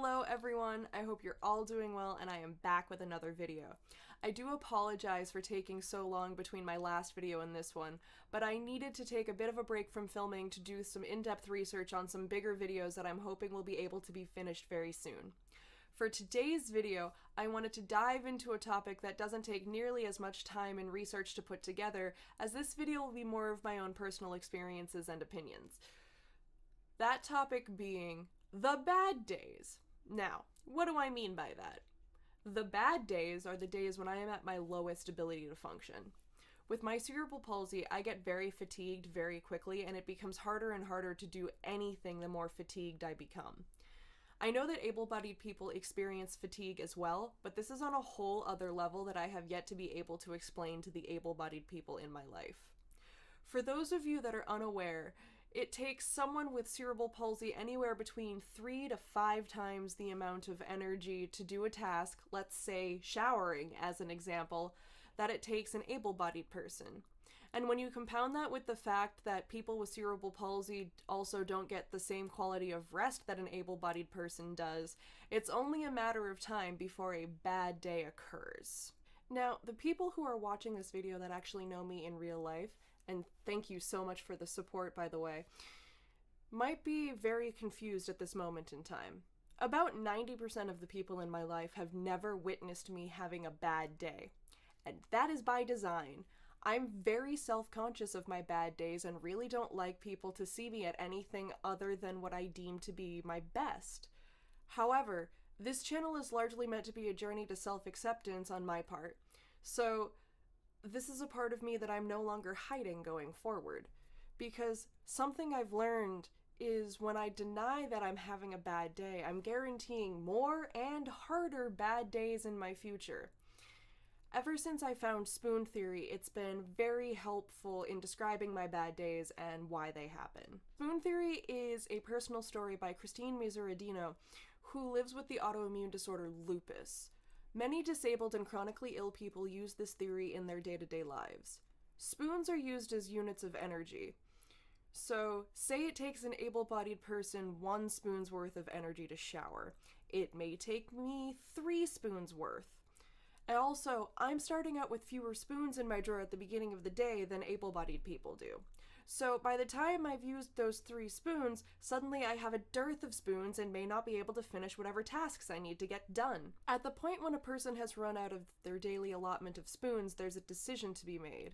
Hello everyone, I hope you're all doing well and I am back with another video. I do apologize for taking so long between my last video and this one, but I needed to take a bit of a break from filming to do some in-depth research on some bigger videos that I'm hoping will be able to be finished very soon. For today's video, I wanted to dive into a topic that doesn't take nearly as much time and research to put together, as this video will be more of my own personal experiences and opinions. That topic being the bad days. Now, what do I mean by that? The bad days are the days when I am at my lowest ability to function. With my cerebral palsy, I get very fatigued very quickly, and it becomes harder and harder to do anything the more fatigued I become. I know that able-bodied people experience fatigue as well, but this is on a whole other level that I have yet to be able to explain to the able-bodied people in my life. For those of you that are unaware, it takes someone with cerebral palsy anywhere between 3 to 5 times the amount of energy to do a task, let's say showering as an example, that it takes an able-bodied person. And when you compound that with the fact that people with cerebral palsy also don't get the same quality of rest that an able-bodied person does, it's only a matter of time before a bad day occurs. Now, the people who are watching this video that actually know me in real life, and thank you so much for the support, by the way, might be very confused at this moment in time. About 90% of the people in my life have never witnessed me having a bad day, and that is by design. I'm very self-conscious of my bad days and really don't like people to see me at anything other than what I deem to be my best. However, this channel is largely meant to be a journey to self-acceptance on my part, so this is a part of me that I'm no longer hiding going forward, because something I've learned is when I deny that I'm having a bad day, I'm guaranteeing more and harder bad days in my future. Ever since I found spoon theory, it's been very helpful in describing my bad days and why they happen. Spoon theory is a personal story by Christine Miseradino, who lives with the autoimmune disorder lupus. Many disabled and chronically ill people use this theory in their day-to-day lives. Spoons are used as units of energy. So, say it takes an able-bodied person 1 spoon's worth of energy to shower. It may take me 3 spoons worth. And also, I'm starting out with fewer spoons in my drawer at the beginning of the day than able-bodied people do. So by the time I've used those 3 spoons, suddenly I have a dearth of spoons and may not be able to finish whatever tasks I need to get done. At the point when a person has run out of their daily allotment of spoons, there's a decision to be made.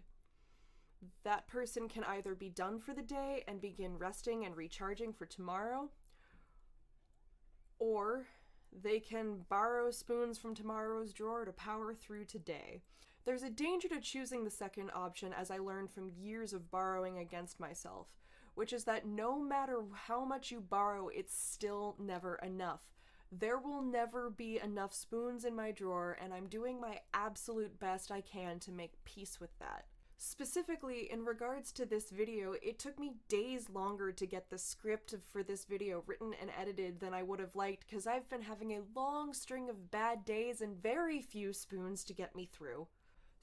That person can either be done for the day and begin resting and recharging for tomorrow, or they can borrow spoons from tomorrow's drawer to power through today. There's a danger to choosing the second option, as I learned from years of borrowing against myself, which is that no matter how much you borrow, it's still never enough. There will never be enough spoons in my drawer, and I'm doing my absolute best I can to make peace with that. Specifically, in regards to this video, it took me days longer to get the script for this video written and edited than I would have liked, because I've been having a long string of bad days and very few spoons to get me through.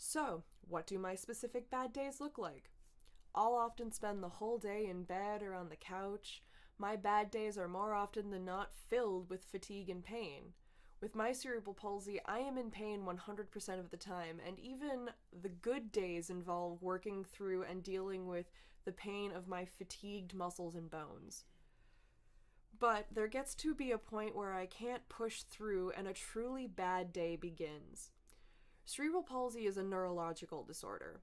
So, what do my specific bad days look like? I'll often spend the whole day in bed or on the couch. My bad days are more often than not filled with fatigue and pain. With my cerebral palsy, I am in pain 100% of the time, and even the good days involve working through and dealing with the pain of my fatigued muscles and bones. But there gets to be a point where I can't push through and a truly bad day begins. Cerebral palsy is a neurological disorder.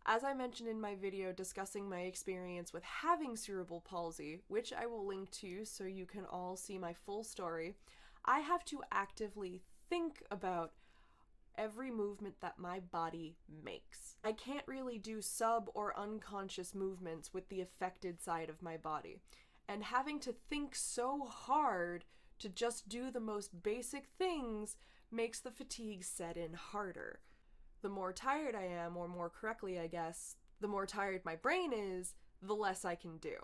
As I mentioned in my video discussing my experience with having cerebral palsy, which I will link to so you can all see my full story, I have to actively think about every movement that my body makes. I can't really do sub or unconscious movements with the affected side of my body, and having to think so hard to just do the most basic things makes the fatigue set in harder. The more tired I am, or more correctly I guess, the more tired my brain is, the less I can do.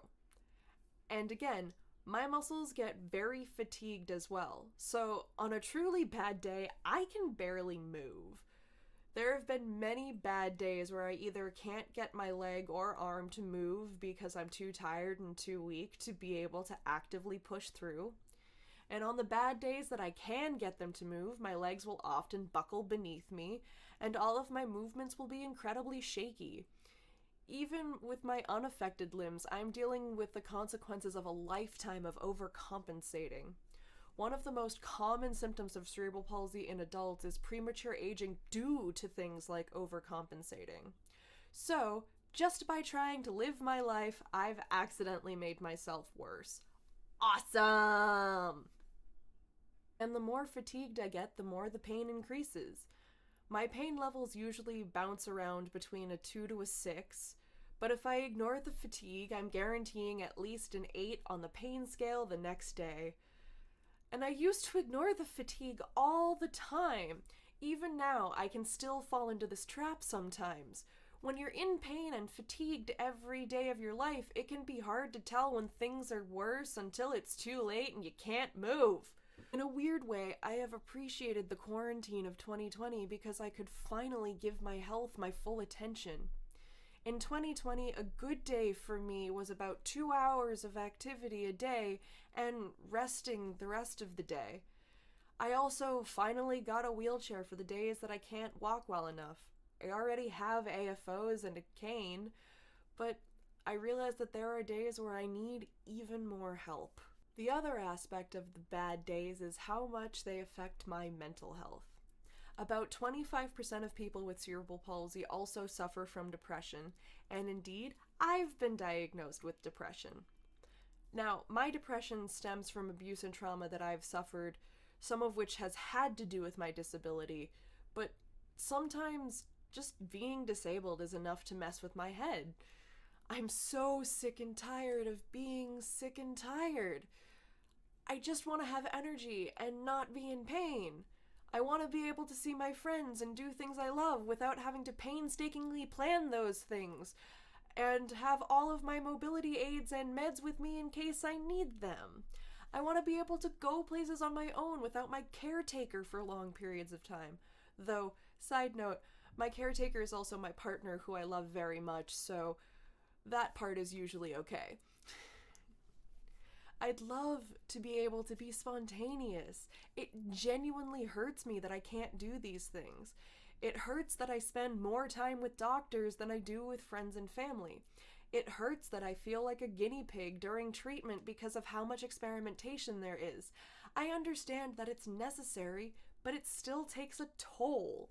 And again, my muscles get very fatigued as well, so on a truly bad day, I can barely move. There have been many bad days where I either can't get my leg or arm to move because I'm too tired and too weak to be able to actively push through. And on the bad days that I can get them to move, my legs will often buckle beneath me, and all of my movements will be incredibly shaky. Even with my unaffected limbs, I'm dealing with the consequences of a lifetime of overcompensating. One of the most common symptoms of cerebral palsy in adults is premature aging due to things like overcompensating. So, just by trying to live my life, I've accidentally made myself worse. Awesome! And the more fatigued I get, the more the pain increases. My pain levels usually bounce around between a 2 to a 6, but if I ignore the fatigue, I'm guaranteeing at least an 8 on the pain scale the next day. And I used to ignore the fatigue all the time. Even now, I can still fall into this trap sometimes. When you're in pain and fatigued every day of your life, it can be hard to tell when things are worse until it's too late and you can't move. In a weird way, I have appreciated the quarantine of 2020 because I could finally give my health my full attention. In 2020, a good day for me was about 2 hours of activity a day and resting the rest of the day. I also finally got a wheelchair for the days that I can't walk well enough. I already have AFOs and a cane, but I realize that there are days where I need even more help. The other aspect of the bad days is how much they affect my mental health. About 25% of people with cerebral palsy also suffer from depression, and indeed, I've been diagnosed with depression. Now, my depression stems from abuse and trauma that I've suffered, some of which has had to do with my disability, but sometimes just being disabled is enough to mess with my head. I'm so sick and tired of being sick and tired. I just want to have energy and not be in pain. I want to be able to see my friends and do things I love without having to painstakingly plan those things, and have all of my mobility aids and meds with me in case I need them. I want to be able to go places on my own without my caretaker for long periods of time. Though, side note, my caretaker is also my partner who I love very much, so that part is usually okay. I'd love to be able to be spontaneous. It genuinely hurts me that I can't do these things. It hurts that I spend more time with doctors than I do with friends and family. It hurts that I feel like a guinea pig during treatment because of how much experimentation there is. I understand that it's necessary, but it still takes a toll.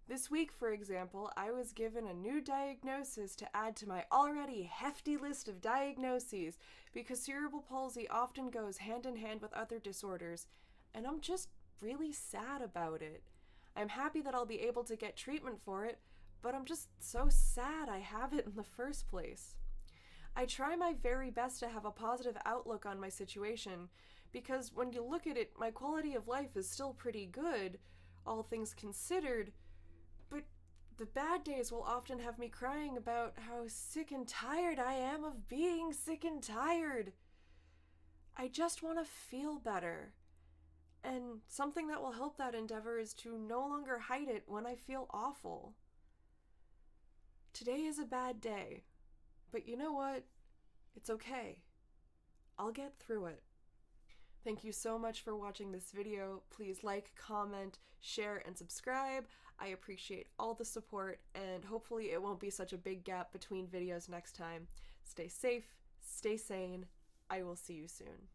This week, for example, I was given a new diagnosis to add to my already hefty list of diagnoses because cerebral palsy often goes hand in hand with other disorders, and I'm just really sad about it. I'm happy that I'll be able to get treatment for it, but I'm just so sad I have it in the first place. I try my very best to have a positive outlook on my situation because when you look at it, my quality of life is still pretty good, all things considered. But the bad days will often have me crying about how sick and tired I am of being sick and tired. I just want to feel better. And something that will help that endeavor is to no longer hide it when I feel awful. Today is a bad day, but you know what? It's okay. I'll get through it. Thank you so much for watching this video. Please like, comment, share, and subscribe. I appreciate all the support, and hopefully it won't be such a big gap between videos next time. Stay safe, stay sane. I will see you soon.